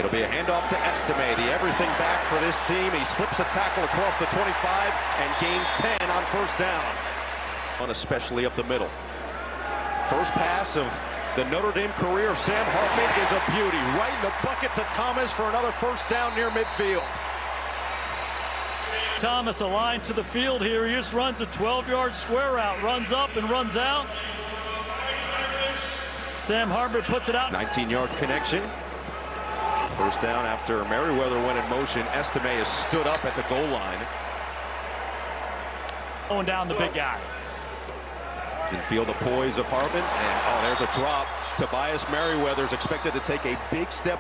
It'll be a handoff to Estime, the everything back for this team. He slips a tackle across the 25 and gains 10 on first down. Especially up the middle. First pass of the Notre Dame career of Sam Hartman is a beauty. Right in the bucket to Thomas for another first down near midfield. Thomas aligned to the field here. He just runs a 12-yard square route, runs up and runs out. Sam Hartman puts it out. 19-yard connection. First down after Merriweather went in motion. Estime is stood up at the goal line. Going down the big guy. You can feel the poise of Hartman, and there's a drop. Tobias Merriweather is expected to take a big step.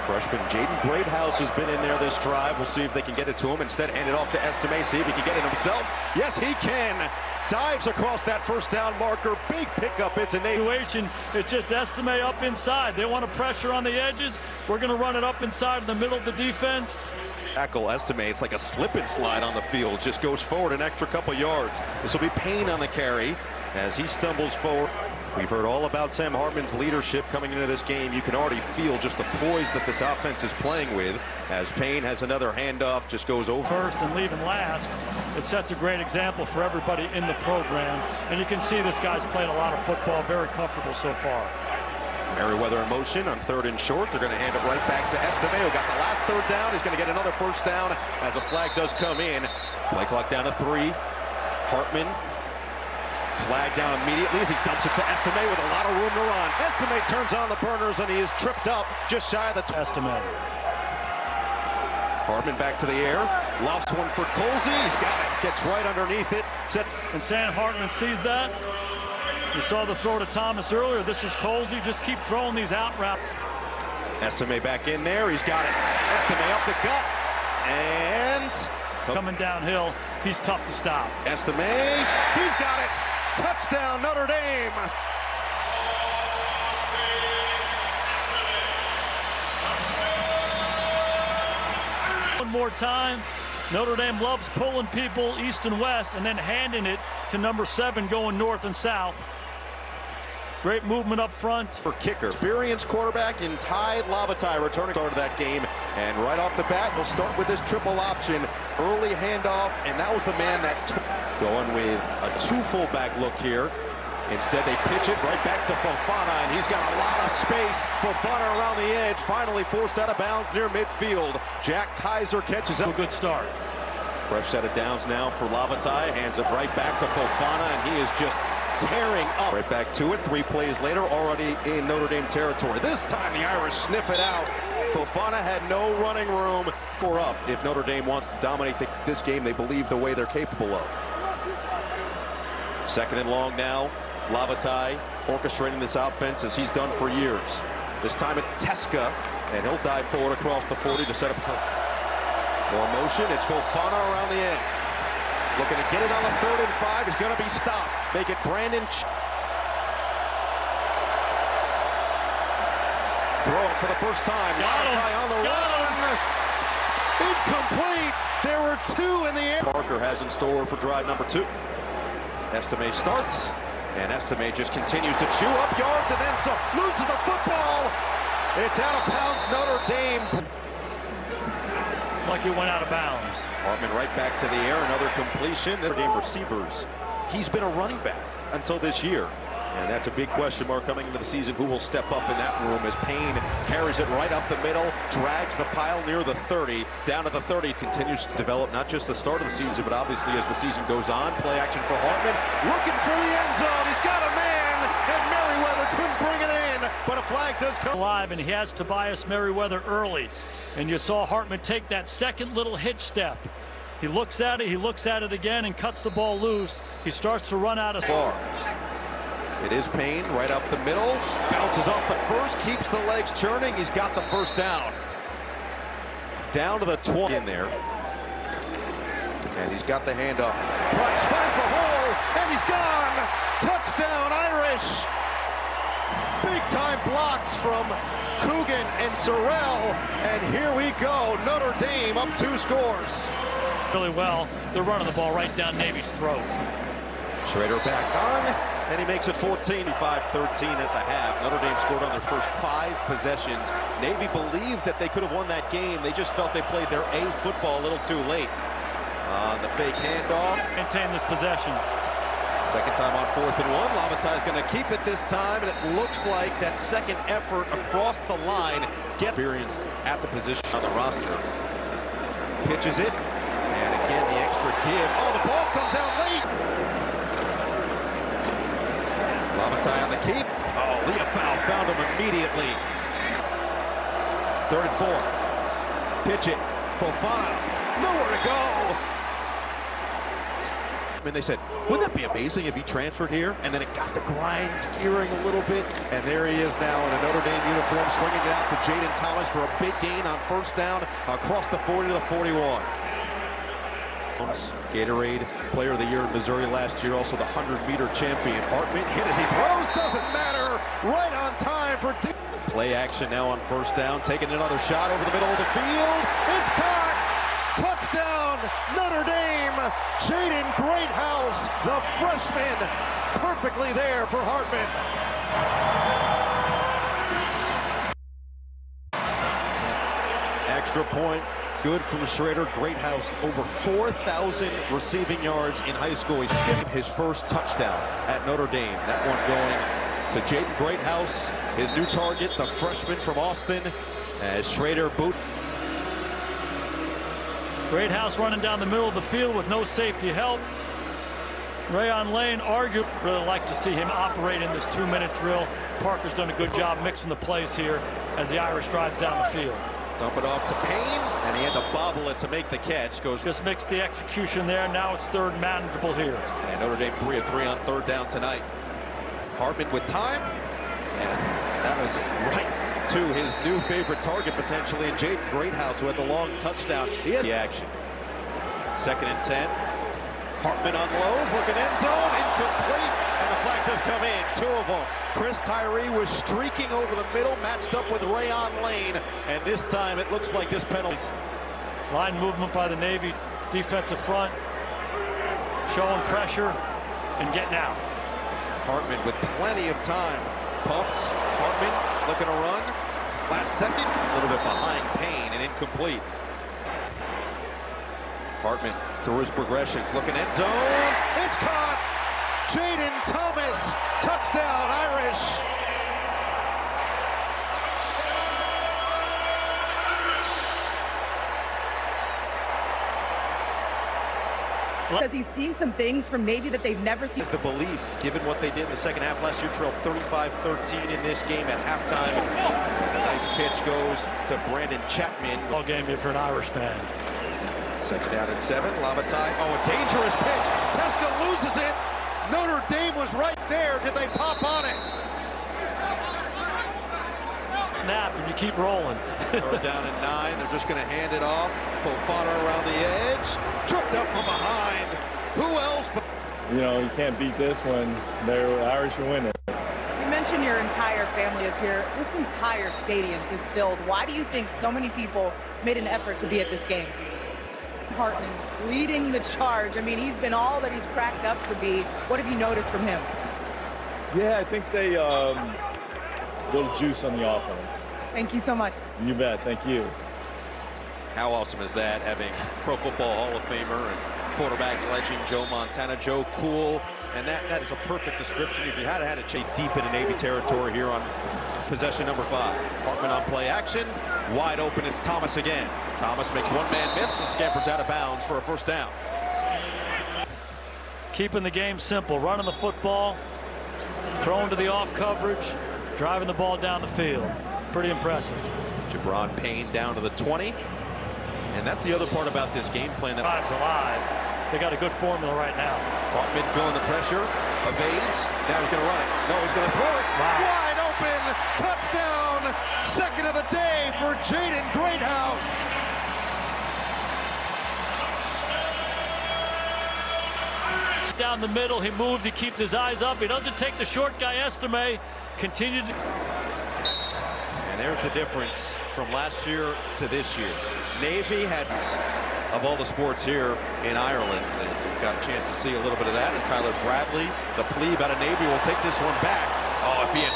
Freshman Jaden Greathouse has been in there this drive. We'll see if they can get it to him. Instead, hand it off to Estime. See if he can get it himself. Yes, he can. Dives across that first down marker. Big pickup. It's a situation. It's just Estime up inside. They want to pressure on the edges. We're going to run it up inside in the middle of the defense. Tackle Estime. It's like a slip and slide on the field. Just goes forward an extra couple yards. This will be Payne on the carry as he stumbles forward. We've heard all about Sam Hartman's leadership coming into this game. You can already feel just the poise that this offense is playing with as Payne has another handoff, just goes over. First and leaving last. It sets a great example for everybody in the program. And you can see this guy's played a lot of football, very comfortable so far. Merriweather in motion on third and short. They're going to hand it right back to Estime, who got the last third down. He's going to get another first down as a flag does come in. Play clock down to 3. Hartman. Flag down immediately as he dumps it to Estime with a lot of room to run. Estime turns on the burners and he is tripped up just shy of the Estime. Hartman back to the air. Lofts one for Colsey. He's got it. Gets right underneath it. And Sam Hartman sees that. You saw the throw to Thomas earlier. This is Colsey. Just keep throwing these out routes. Estime back in there. He's got it. Estime up the gut. And coming downhill. He's tough to stop. Estime. He's got it. Touchdown, Notre Dame. One more time. Notre Dame loves pulling people east and west and then handing it to number 7 going north and south. Great movement up front. For kicker, experienced quarterback in Ty Lavatai returning to that game. And right off the bat, we'll start with this triple option. Early handoff, and that was the man that took. Going with a 2 fullback look here. Instead, they pitch it right back to Fofana, and he's got a lot of space. Fofana around the edge, finally forced out of bounds near midfield. Jack Kaiser catches up. A good start. Fresh set of downs now for Lavatai. Hands it right back to Fofana, and he is just tearing up. Right back to it. 3 plays later, already in Notre Dame territory. This time, the Irish sniff it out. Fofana had no running room. Score up if Notre Dame wants to dominate this game. They believe the way they're capable of. Second and long now. Lavatai orchestrating this offense as he's done for years. This time it's Teska, and he'll dive forward across the 40 to set up more motion. It's Fofana around the end. Looking to get it on the 3rd and 5. He's going to be stopped. Make it Brandon. Throw it for the first time. Lavatai on the run. Incomplete. There were 2 in the air. Parker has in store for drive number 2. Estime starts, and Estime just continues to chew up yards and then some. Loses the football. It's out of bounds, Notre Dame. Like he went out of bounds. Hartman right back to the air, another completion. Notre Dame receivers. He's been a running back until this year. And that's a big question mark coming into the season. Who will step up in that room as Payne carries it right up the middle, drags the pile near the 30, down to the 30, continues to develop not just the start of the season, but obviously as the season goes on. Play action for Hartman, looking for the end zone. He's got a man, and Merriweather couldn't bring it in, but a flag does come. Alive, and he has Tobias Merriweather early. And you saw Hartman take that second little hitch step. He looks at it, he looks at it again, and cuts the ball loose. He starts to run out of far. It is Payne right up the middle, bounces off the first, keeps the legs churning. He's got the first down. Down to the 20 in there. And he's got the handoff. Price finds the hole, and he's gone. Touchdown, Irish. Big time blocks from Coogan and Sorrell. And here we go. Notre Dame up 2 scores. Really well. They're running the ball right down Navy's throat. Schrader back on, and he makes it 14. 5-13 at the half. Notre Dame scored on their first 5 possessions. Navy believed that they could have won that game. They just felt they played their A football a little too late. On the fake handoff. Maintain this possession. Second time on 4th and 1. Lavatai is going to keep it this time, and it looks like that second effort across the line gets experienced at the position on the roster. Pitches it, and again the extra give. Oh, the ball comes out late. Lavatai on the keep. Oh, Leofow found him immediately. 3rd and 4. Pitch it. Fofana. Nowhere to go. I mean, they said, wouldn't that be amazing if he transferred here? And then it got the grinds gearing a little bit. And there he is now in a Notre Dame uniform, swinging it out to Jaden Thomas for a big gain on 1st down across the 40 to the 41. Gatorade Player of the Year in Missouri last year, also the 100-meter champion. Hartman hit as he throws, doesn't matter. Right on time for deep. Play action now on 1st down, taking another shot over the middle of the field. It's caught. Touchdown, Notre Dame. Jaden Greathouse, the freshman, perfectly there for Hartman. Extra point, good from Schrader. Greathouse, over 4,000 receiving yards in high school. He's getting his first touchdown at Notre Dame. That one going to Jaden Greathouse, his new target, the freshman from Austin, as Schrader boot. Greathouse running down the middle of the field with no safety help. Rayon Lane arguably really like to see him operate in this 2-minute drill. Parker's done a good job mixing the plays here as the Irish drives down the field. Dump it off to Payne, and he had to bobble it to make the catch. Just makes the execution there. Now it's 3rd manageable here. And Notre Dame 3 of 3 on 3rd down tonight. Hartman with time, and that is right to his new favorite target potentially, and Jaden Greathouse, who had the long touchdown. He had the action. 2nd and 10. Hartman unloads, looking end zone, incomplete, and the flag does come in. 2 of them. Chris Tyree was streaking over the middle, matched up with Rayon Lane, and this time it looks like this penalty. Line movement by the Navy defensive front, showing pressure and getting out. Hartman with plenty of time. Pumps. Hartman looking to run. Last second, a little bit behind Payne and incomplete. Hartman through his progressions, looking end zone. It's caught. Jaden Thomas, touchdown Irish. Because he's seeing some things from Navy that they've never seen. The belief, given what they did in the second half last year, trailed 35-13 in this game at halftime. A nice pitch goes to Brandon Chapman. Ball game here for an Irish fan. 2nd down and 7. Lavatai. Oh, a dangerous pitch. Teska loses it. Notre Dame was right there. Did they pop on it? Snap and you keep rolling. 3rd down and 9. They're just going to hand it off. Fofana around the edge. Tripped up from behind. Who else? You know, you can't beat this when they're Irish are winning. You mentioned your entire family is here. This entire stadium is filled. Why do you think so many people made an effort to be at this game? Hartman leading the charge. I mean, he's been all that he's cracked up to be. What have you noticed from him? Yeah, I think they little juice on the offense. Thank you so much. You bet. Thank you. How awesome is that, having Pro Football Hall of Famer and quarterback legend Joe Montana, Joe Cool, and that is a perfect description. If you had a chase deep into Navy territory here on possession number 5. Hartman on play action, wide open, it's Thomas again. Thomas makes one man miss and scampers out of bounds for a 1st down. Keeping the game simple, running the football, throwing to the off coverage, driving the ball down the field. Pretty impressive. Jabron Payne down to the 20. And that's the other part about this game plan. That Time's alive. They got a good formula right now. Hartman feeling the pressure, evades. Now he's going to run it. No, he's going to throw it. Wow. Wide open, touchdown. 2nd of the day for Jaden Greathouse. Down the middle, he moves, he keeps his eyes up. He doesn't take the short guy, Estime. Continues. And there's the difference from last year to this year. Navy had of all the sports here in Ireland. And we've got a chance to see a little bit of that as Tyler Bradley, the plebe out of Navy, will take this one back. Oh, if he had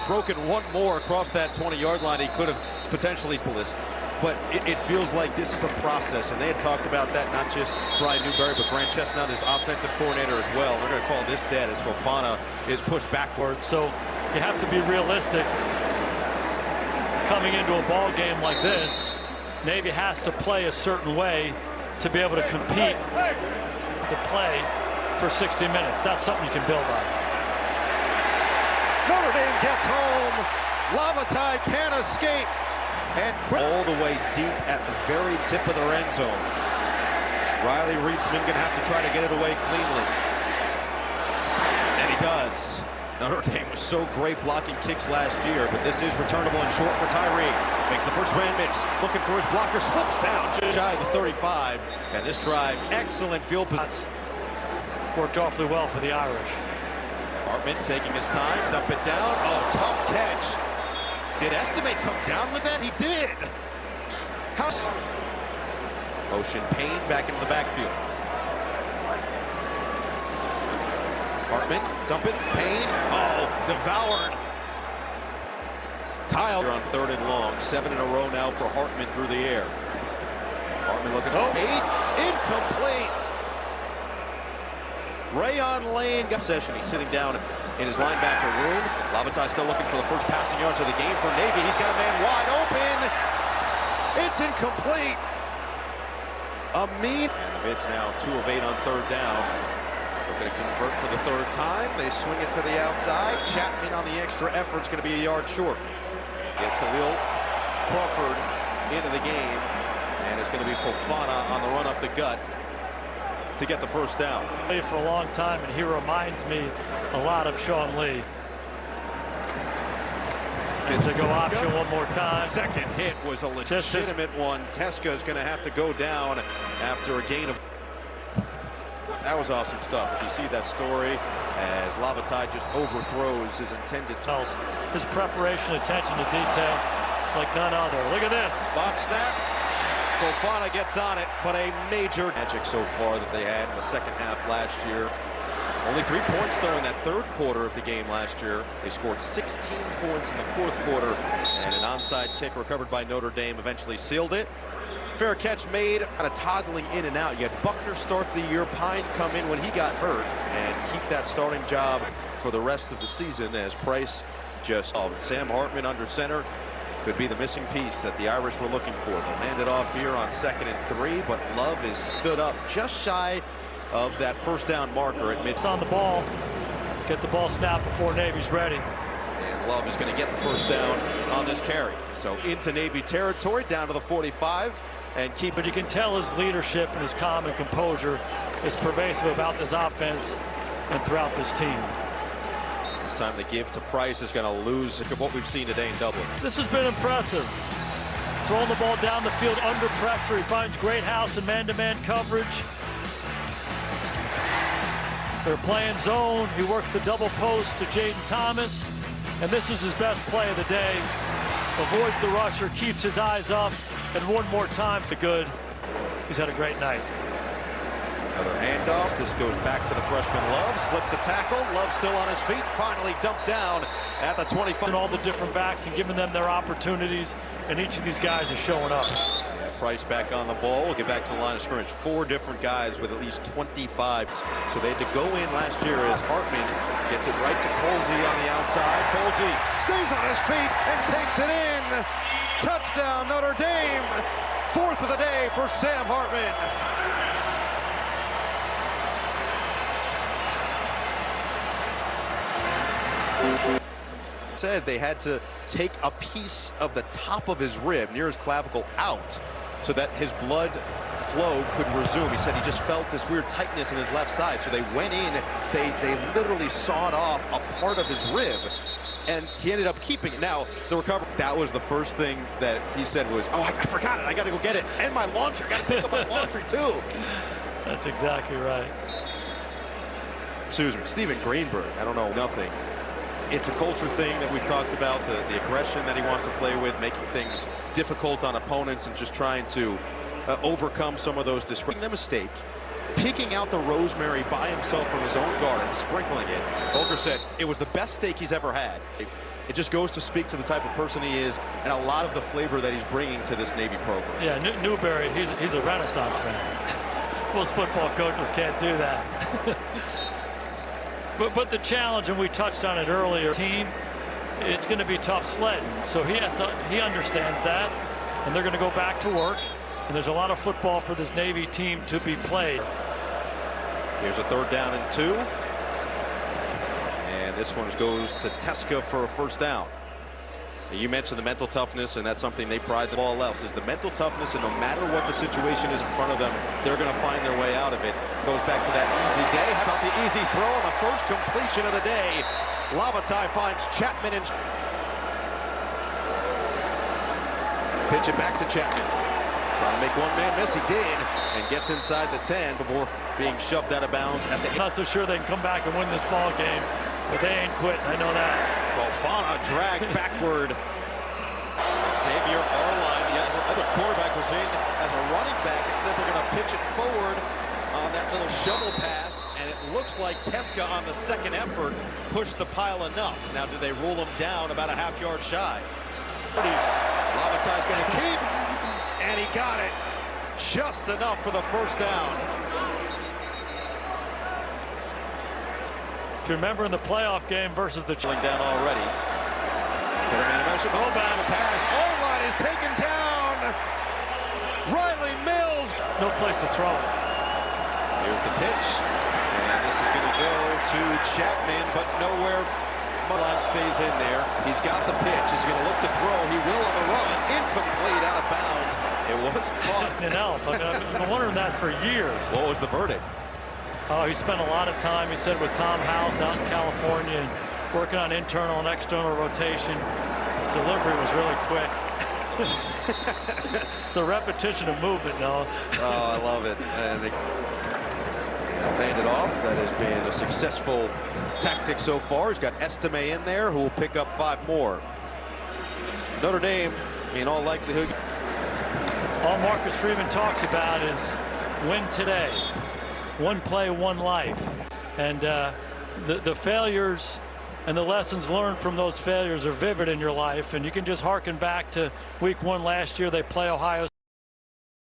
broken one more across that 20-yard line, he could have potentially pulled this. But it feels like this is a process, and they had talked about that, not just Brian Newberry, but Grant Chestnut, his offensive coordinator as well. They're going to call this dead as Fofana is pushed backward. So you have to be realistic coming into a ball game like this. Navy has to play a certain way to be able to compete to play for 60 minutes. That's something you can build on. Notre Dame gets home. Lavatai can't escape. And all the way deep at the very tip of their end zone. Riley Reithman going to have to try to get it away cleanly. And he does. Notre Dame was so great blocking kicks last year, but this is returnable and short for Tyree. Makes the first man miss. Looking for his blocker. Slips down just shy of the 35. And this drive, excellent field position. Worked awfully well for the Irish. Hartman taking his time. Dump it down. Oh, tough catch. Did Estimate come down with that? He did. Motion Payne back into the backfield. Hartman, dump it. Payne. Oh, devoured. Kyle on 3rd and long. 7 in a row now for Hartman through the air. Hartman looking for Payne. Incomplete. Rayon Lane got possession. He's sitting down in his linebacker room. Lavatai still looking for the first passing yards of the game for Navy. He's got a man wide open. It's incomplete. Amin. And the Mids now 2 of 8 on 3rd down. Looking to convert for the 3rd time. They swing it to the outside. Chapman on the extra effort is going to be a yard short. Get Khalil Crawford into the game. And it's going to be Fofana on the run up the gut to get the first down. For a long time, and he reminds me a lot of Sean Lee. As they go option one more time. Second hit was a legitimate one. Teska is going to have to go down after a gain of. That was awesome stuff. If you see that story, as Lavatai just overthrows his intended. His preparation, attention to detail, like none other. Look at this. Box snap. Fofana gets on it, but a major magic so far that they had in the second half last year. Only 3 points though in that 3rd quarter of the game last year. They scored 16 points in the 4th quarter, and an onside kick recovered by Notre Dame eventually sealed it. Fair catch made, kind of toggling in and out. You had Buckner start the year, Pine come in when he got hurt, and keep that starting job for the rest of the season as Price just. Sam Hartman under center. Could be the missing piece that the Irish were looking for. They'll hand it off here on 2nd and 3, but Love is stood up just shy of that first down marker at mid. It's on the ball. Get the ball snapped before Navy's ready. And Love is going to get the first down on this carry. So into Navy territory, down to the 45, and keep. But you can tell his leadership and his calm and composure is pervasive about this offense and throughout this team. This time the give to Price is going to lose what we've seen today in Dublin. This has been impressive. Throwing the ball down the field under pressure. He finds great house and man-to-man coverage. They're playing zone. He works the double post to Jaden Thomas. And this is his best play of the day. Avoids the rusher, keeps his eyes up, and one more time for good. He's had a great night. Another handoff. This goes back to the freshman Love. Slips a tackle. Love still on his feet. Finally dumped down at the 25. And all the different backs and giving them their opportunities. And each of these guys is showing up. Yeah, Price back on the ball. We'll get back to the line of scrimmage. 4 different guys with at least 25s. So they had to go in last year as Hartman gets it right to Colsey on the outside. Colsey stays on his feet and takes it in. Touchdown Notre Dame. 4th of the day for Sam Hartman. Said they had to take a piece of the top of his rib near his clavicle out so that his blood flow could resume. He said he just felt this weird tightness in his left side, so they went in, they literally sawed off a part of his rib, and he ended up keeping it. Now the recovery, that was the first thing that he said was, oh, I forgot it, I gotta go get it, and my launcher, gotta pick up my launcher too. That's exactly right. Susan, Stephen Greenberg, I don't know nothing. It's a culture thing that we've talked about, the aggression that he wants to play with, making things difficult on opponents and just trying to overcome some of those the mistake. Picking out the rosemary by himself from his own garden, sprinkling it. Volker said it was the best steak he's ever had. It just goes to speak to the type of person he is and a lot of the flavor that he's bringing to this Navy program. Yeah, Newberry, he's a Renaissance man. Most football coaches can't do that. but the challenge, and we touched on it earlier, team, it's going to be tough sledding. So he understands that, and they're going to go back to work. And there's a lot of football for this Navy team to be played. Here's a 3rd down and 2. And this one goes to Teska for a 1st down. You mentioned the mental toughness, and that's something they pride the ball else is the mental toughness, and no matter what the situation is in front of them, they're going to find their way out of it. Goes back to that easy day. How about the easy throw on the first completion of the day? Lavatai finds Chapman and pitch it back to Chapman. Trying to make one man miss, he did, and gets inside the 10 before being shoved out of bounds at the end. Not so sure they can come back and win this ball game, but they ain't quitting. I know that. Fofana dragged backward. Xavier Arline, the other quarterback, was in as a running back. Instead, they're going to pitch it forward on that little shovel pass, and it looks like Teska on the 2nd effort pushed the pile enough. Now, do they rule him down about a half-yard shy? Lavatai's going to keep. And he got it just enough for the 1st down. If you remember in the playoff game versus the chilling down already. Oh, bad pass. O-line is taken down. Riley Mills. No place to throw it. Here's the pitch. And this is going to go to Chapman, but nowhere. Line stays in there. He's got the pitch. He's going to look to throw. He will on the run. Incomplete, out of bounds. It was caught. An elf. I mean, I've been wondering that for years. What was the verdict? Oh, he spent a lot of time, he said, with Tom House out in California and working on internal and external rotation. Delivery was really quick. It's the repetition of movement, Noah. Oh, I love it. And it landed off. That has been a successful tactic so far. He's got Estime in there, who will pick up 5 more. Notre Dame, in all likelihood. All Marcus Freeman talks about is win today. One play, one life. And the failures and the lessons learned from those failures are vivid in your life. And you can just harken back to week 1 last year. They play Ohio